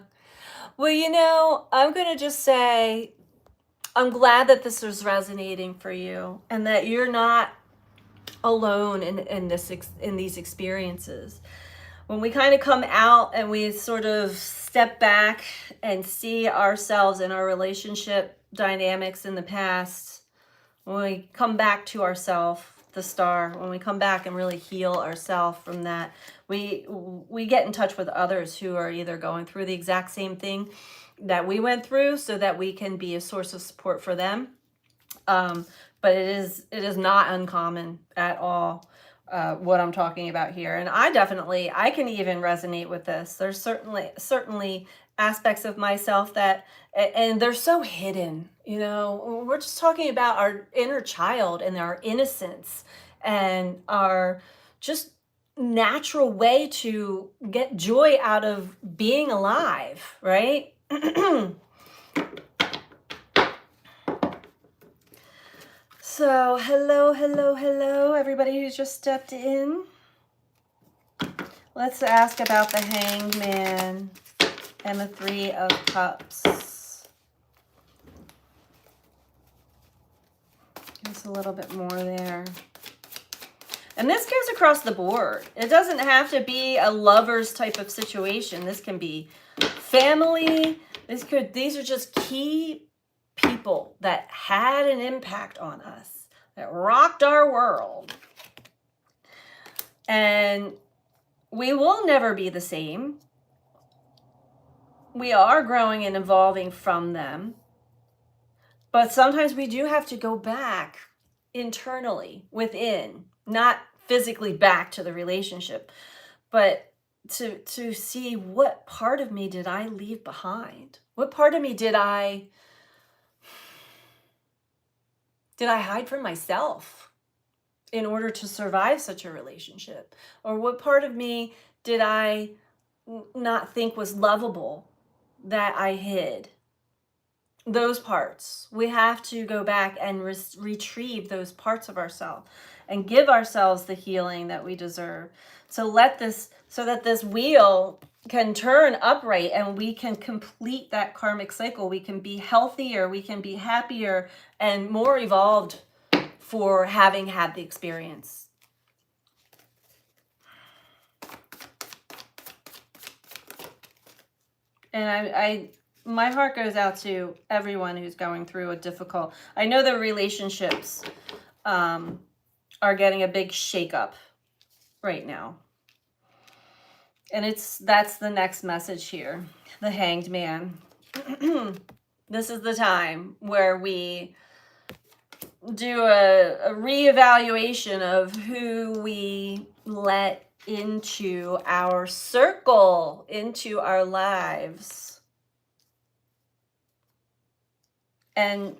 Well, I'm going to just say, I'm glad that this is resonating for you and that you're not alone in these experiences. When we kind of come out and we sort of step back and see ourselves in our relationship dynamics in the past, when we come back to ourselves, the star, when we come back and really heal ourselves from that, we get in touch with others who are either going through the exact same thing that we went through, so that we can be a source of support for them. But it is not uncommon at all, what I'm talking about here. And I can even resonate with this. There's certainly aspects of myself that, and they're so hidden, we're just talking about our inner child and our innocence and our just natural way to get joy out of being alive, right? So, hello, everybody who's just stepped in. Let's ask about the Hanged Man and the Three of Cups. Give us a little bit more there. And this goes across the board. It doesn't have to be a lover's type of situation. This can be family. These are just key people that had an impact on us, that rocked our world. And we will never be the same. We are growing and evolving from them. But sometimes we do have to go back internally, within, not physically back to the relationship, but to see what part of me did I leave behind? What part of me did I hide from myself in order to survive such a relationship? Or what part of me did I not think was lovable that I hid? Those parts. We have to go back and retrieve those parts of ourselves and give ourselves the healing that we deserve. So that this wheel can turn upright and we can complete that karmic cycle. We can be healthier, we can be happier and more evolved for having had the experience. And my heart goes out to everyone who's going through a difficult. I know the relationships are getting a big shakeup right now. And that's the next message here. The Hanged Man. This is the time where we do a reevaluation of who we let into our circle, into our lives, and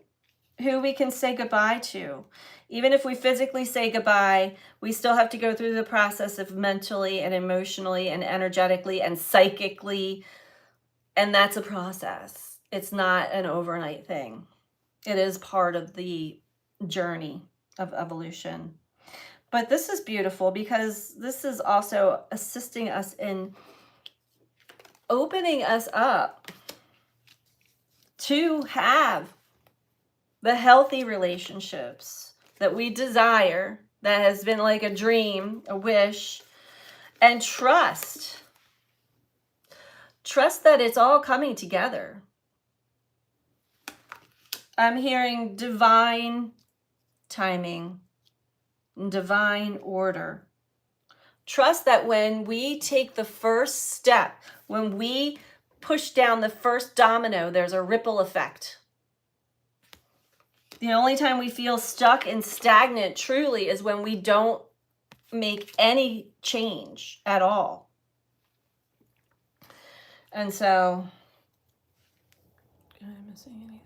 who we can say goodbye to. Even if we physically say goodbye, we still have to go through the process of mentally and emotionally and energetically and psychically. And that's a process. It's not an overnight thing. It is part of the journey of evolution. But this is beautiful because this is also assisting us in opening us up to have the healthy relationships that we desire, that has been like a dream, a wish, and trust. Trust that it's all coming together. I'm hearing divine timing, divine order. Trust that when we take the first step, when we push down the first domino, there's a ripple effect. The only time we feel stuck and stagnant truly is when we don't make any change at all. And so, am I missing anything?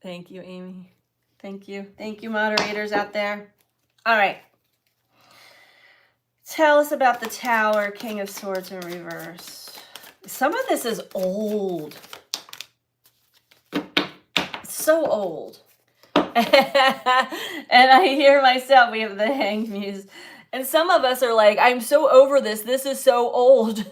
Thank you, Amy. Thank you. Thank you, moderators out there. All right. Tell us about the Tower, King of Swords in reverse. Some of this is old. So old. And I hear myself, we have the Hanged Muse. And some of us are like, I'm so over this. This is so old.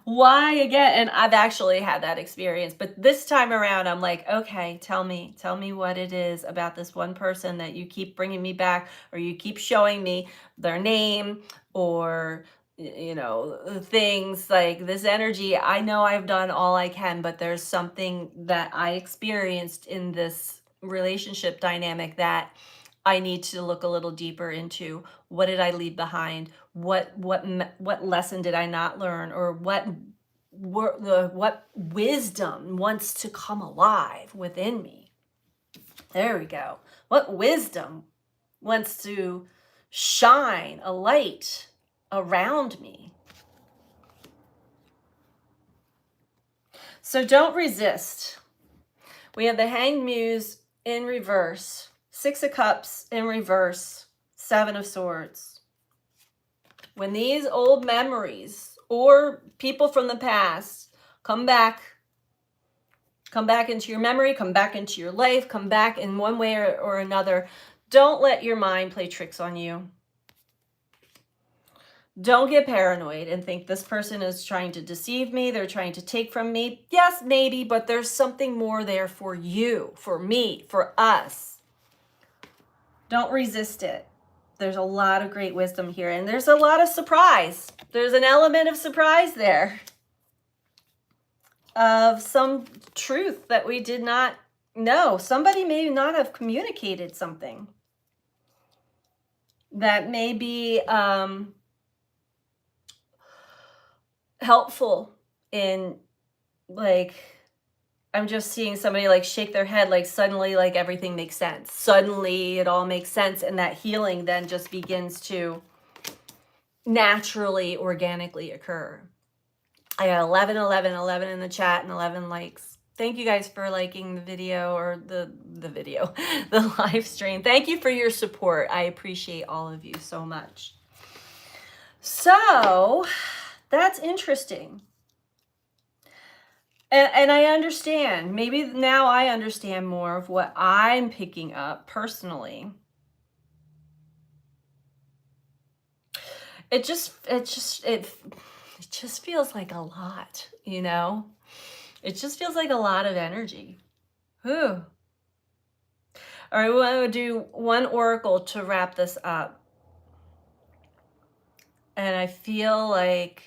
Why again? And I've actually had that experience. But this time around, I'm like, okay, tell me what it is about this one person that you keep bringing me back, or you keep showing me their name, or, you know, things like this energy. I know I've done all I can, but there's something that I experienced in this relationship dynamic that I need to look a little deeper into. What did I leave behind? What lesson did I not learn? Or what wisdom wants to come alive within me? There we go. What wisdom wants to shine a light around me? So don't resist. We have the Hanged Muse in reverse, Six of Cups in reverse, Seven of Swords. When these old memories or people from the past come back into your memory, come back into your life, come back in one way or another, don't let your mind play tricks on you. Don't get paranoid and think this person is trying to deceive me. They're trying to take from me. Yes, maybe, but there's something more there for you, for me, for us. Don't resist it. There's a lot of great wisdom here, and there's a lot of surprise. There's an element of surprise there, of some truth that we did not know. Somebody may not have communicated something that may be helpful in, like, I'm just seeing somebody like shake their head, like suddenly like everything makes sense. Suddenly it all makes sense, and that healing then just begins to naturally, organically occur. I got 11 in the chat and 11 likes. Thank you guys for liking the video, or the video, the live stream. Thank you for your support. I appreciate all of you so much. So that's interesting. And I understand. Maybe now I understand more of what I'm picking up personally. It just feels like a lot, you know? It just feels like a lot of energy. Whew. All right, we want to do one oracle to wrap this up. And I feel like,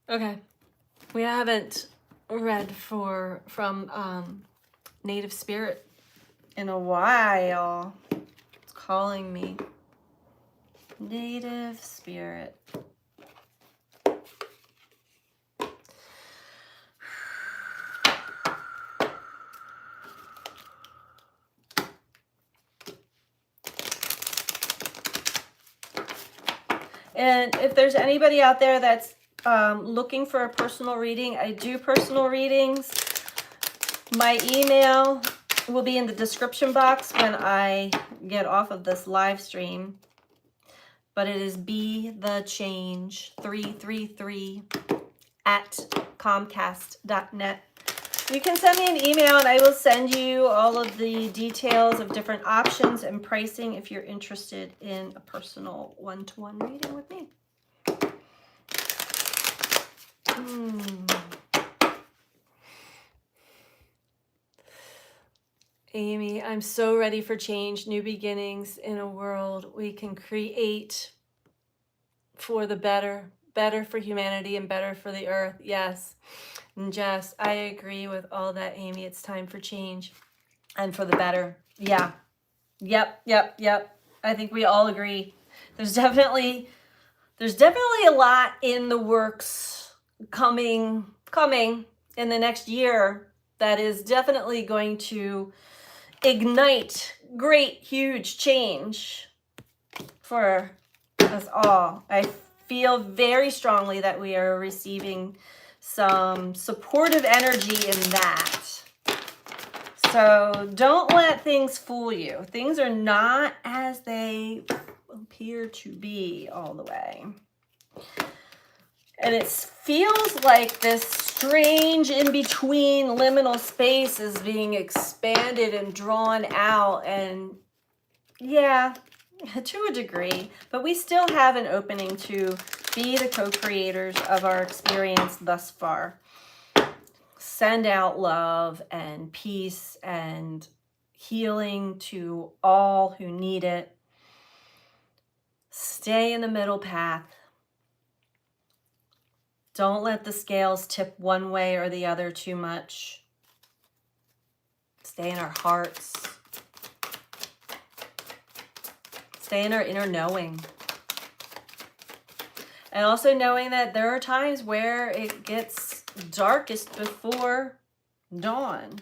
okay, we haven't read from Native Spirit in a while. It's calling me. Native Spirit. And if there's anybody out there that's looking for a personal reading, I do personal readings. My email will be in the description box when I get off of this live stream. But it is Be The Change 333 at Comcast.net. You can send me an email and I will send you all of the details of different options and pricing if you're interested in a personal one-to-one reading with me. Amy, I'm so ready for change, new beginnings in a world we can create for the better for humanity and better for the earth. Yes. And Jess, I agree with all that, Amy. It's time for change and for the better. Yeah. Yep. I think we all agree. There's definitely a lot in the works coming in the next year that is definitely going to ignite great, huge change for us all. I feel very strongly that we are receiving some supportive energy in that. So don't let things fool you. Things are not as they appear to be all the way. And it feels like this strange in-between liminal space is being expanded and drawn out. And yeah, to a degree, but we still have an opening to be the co-creators of our experience thus far. Send out love and peace and healing to all who need it. Stay in the middle path. Don't let the scales tip one way or the other too much. Stay in our hearts. Stay in our inner knowing. And also knowing that there are times where it gets darkest before dawn.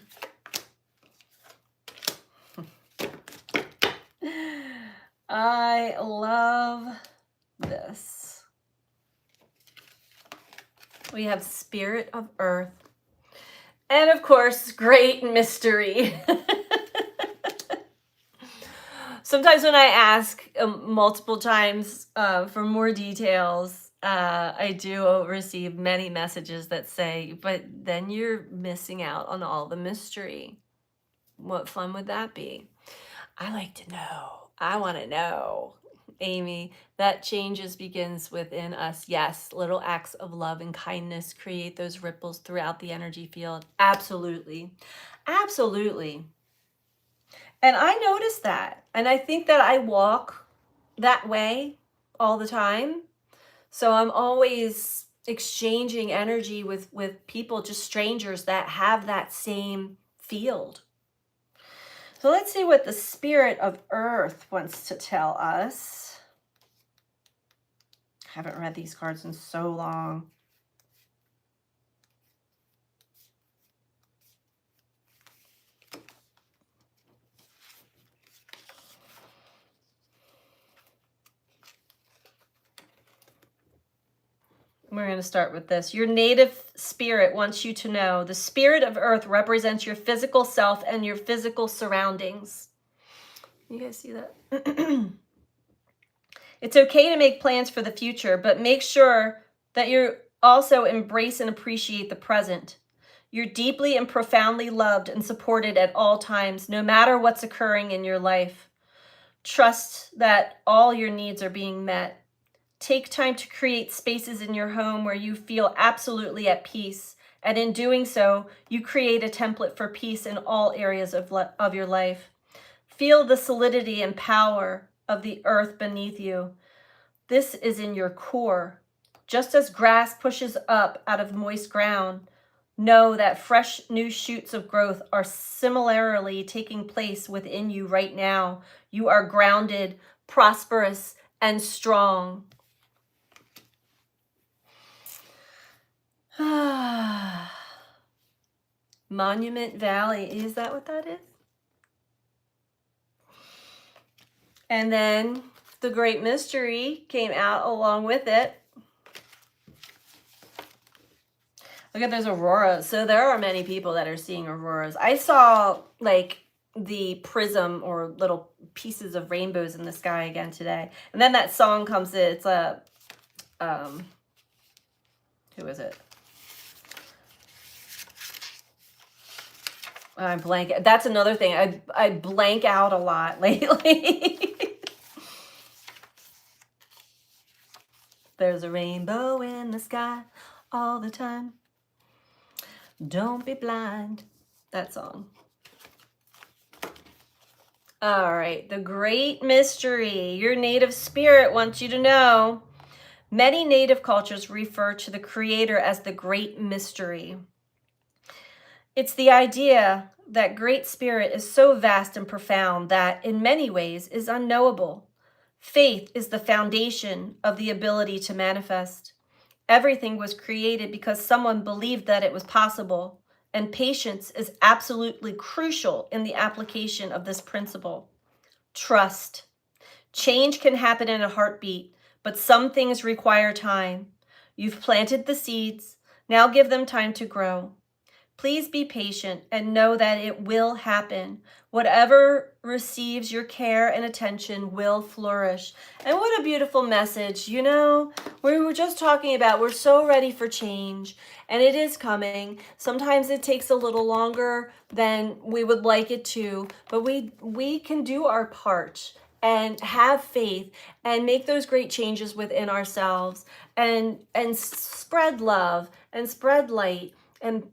I love this. We have Spirit of Earth. And of course, Great Mystery. Sometimes when I ask multiple times for more details, I do receive many messages that say, but then you're missing out on all the mystery. What fun would that be? I like to know. I want to know. Amy, that changes begins within us. Yes, little acts of love and kindness create those ripples throughout the energy field. Absolutely. Absolutely. And I notice that. And I think that I walk that way all the time. So I'm always exchanging energy with people, just strangers that have that same field. So let's see what the Spirit of Earth wants to tell us. I haven't read these cards in so long. We're going to start with this. Your native spirit wants you to know the Spirit of Earth represents your physical self and your physical surroundings. You guys see that? It's okay to make plans for the future, but make sure that you also embrace and appreciate the present. You're deeply and profoundly loved and supported at all times, no matter what's occurring in your life. Trust that all your needs are being met. Take time to create spaces in your home where you feel absolutely at peace. And in doing so, you create a template for peace in all areas of your life. Feel the solidity and power of the earth beneath you. This is in your core. Just as grass pushes up out of moist ground, know that fresh new shoots of growth are similarly taking place within you right now. You are grounded, prosperous, and strong. Monument Valley, is that what that is? And then the Great Mystery came out along with it. Look at those auroras. So there are many people that are seeing auroras. I saw like the prism or little pieces of rainbows in the sky again today. And then that song comes in. It's a, who is it? I blank. That's another thing. I blank out a lot lately. There's a rainbow in the sky all the time. Don't be blind. That song. All right. The great mystery. Your native spirit wants you to know. Many native cultures refer to the creator as the great mystery. It's the idea that great spirit is so vast and profound that in many ways is unknowable. Faith is the foundation of the ability to manifest. Everything was created because someone believed that it was possible, and patience is absolutely crucial in the application of this principle. Trust. Change can happen in a heartbeat, but some things require time. You've planted the seeds. Now give them time to grow. Please be patient and know that it will happen. Whatever receives your care and attention will flourish. And what a beautiful message. You know, we were just talking about we're so ready for change, and it is coming. Sometimes it takes a little longer than we would like it to, but we can do our part and have faith and make those great changes within ourselves and spread love and spread light and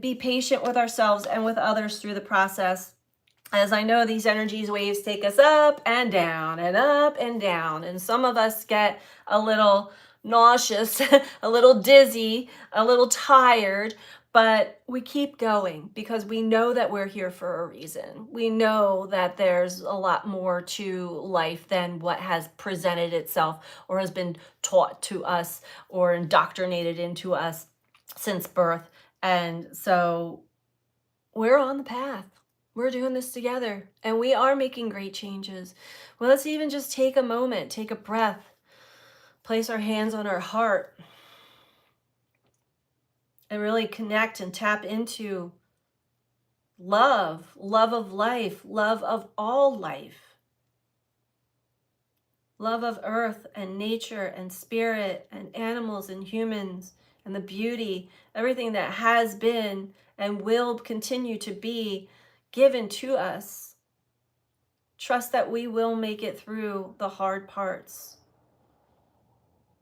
be patient with ourselves and with others through the process. As I know, these energies waves take us up and down and up and down. And some of us get a little nauseous, a little dizzy, a little tired, but we keep going because we know that we're here for a reason. We know that there's a lot more to life than what has presented itself or has been taught to us or indoctrinated into us since birth. And so we're on the path. We're doing this together and we are making great changes. Well, let's even just take a moment, take a breath, place our hands on our heart and really connect and tap into love, love of life, love of all life, love of earth and nature and spirit and animals and humans and the beauty, everything that has been and will continue to be given to us. Trust that we will make it through the hard parts.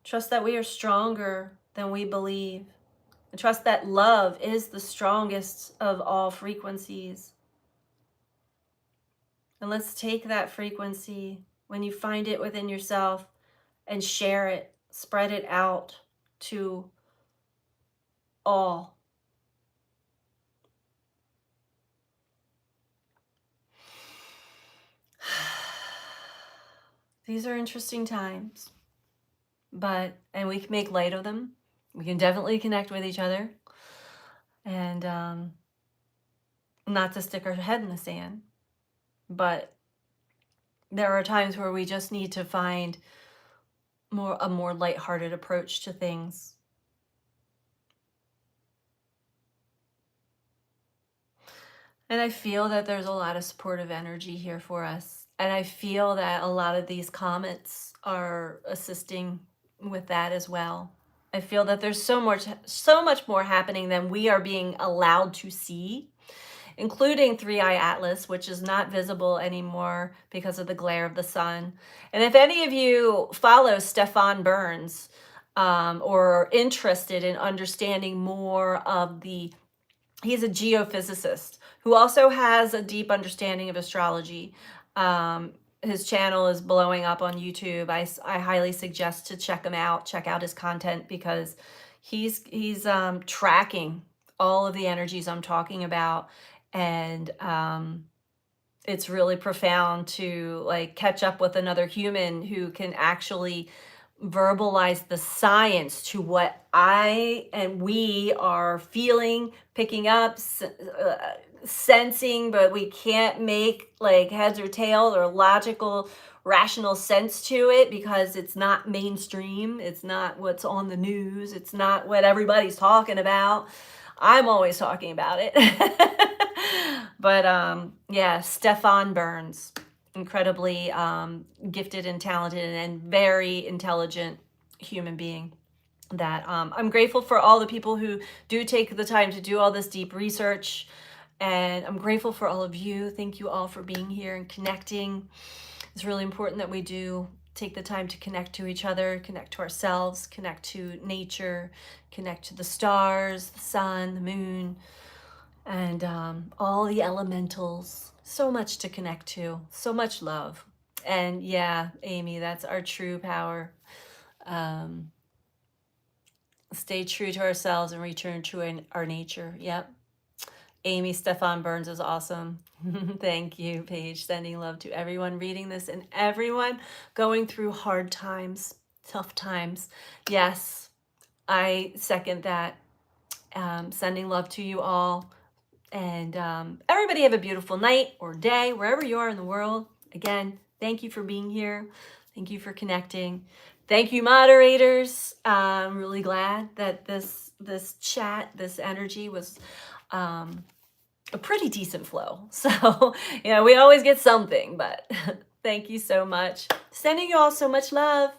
Trust that we are stronger than we believe. And trust that love is the strongest of all frequencies. And let's take that frequency when you find it within yourself and share it, spread it out to all. These are interesting times, and we can make light of them. We can definitely connect with each other and not to stick our head in the sand. But there are times where we just need to find a more lighthearted approach to things. And I feel that there's a lot of supportive energy here for us. And I feel that a lot of these comments are assisting with that as well. I feel that there's so much more happening than we are being allowed to see, including Three Eye Atlas, which is not visible anymore because of the glare of the sun. And if any of you follow Stefan Burns or are interested in understanding more of he's a geophysicist who also has a deep understanding of astrology. His channel is blowing up on YouTube. I highly suggest to check him out, check out his content, because he's tracking all of the energies I'm talking about. And it's really profound to like catch up with another human who can actually verbalize the science to what I and we are feeling, picking up, sensing, but we can't make like heads or tails or logical, rational sense to it because it's not mainstream. It's not what's on the news. It's not what everybody's talking about. I'm always talking about it. But yeah, Stefan Burns, incredibly gifted and talented and very intelligent human being that I'm grateful for all the people who do take the time to do all this deep research. And I'm grateful for all of you. Thank you all for being here and connecting. It's really important that we do take the time to connect to each other, connect to ourselves, connect to nature, connect to the stars, the sun, the moon, and all the elementals. So much to connect to, so much love. And yeah, Amy, that's our true power. Um, Stay true to ourselves and return to our nature. Yep. Amy, Stefan Burns is awesome. Thank you, Paige. Sending love to everyone reading this and everyone going through hard times, tough times. Yes, I second that. Sending love to you all. And everybody have a beautiful night or day, wherever you are in the world. Again, thank you for being here. Thank you for connecting. Thank you, moderators. I'm really glad that this chat, this energy was a pretty decent flow. So, we always get something, but thank you so much. Sending you all so much love.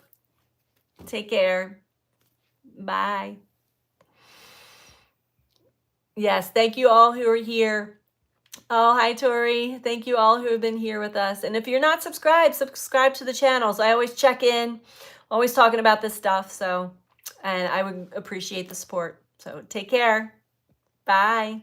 Take care. Bye. Yes, thank you all who are here. Oh, hi, Tori. Thank you all who have been here with us. And if you're not subscribed, subscribe to the channels. I always check in, always talking about this stuff. So, and I would appreciate the support. So take care. Bye.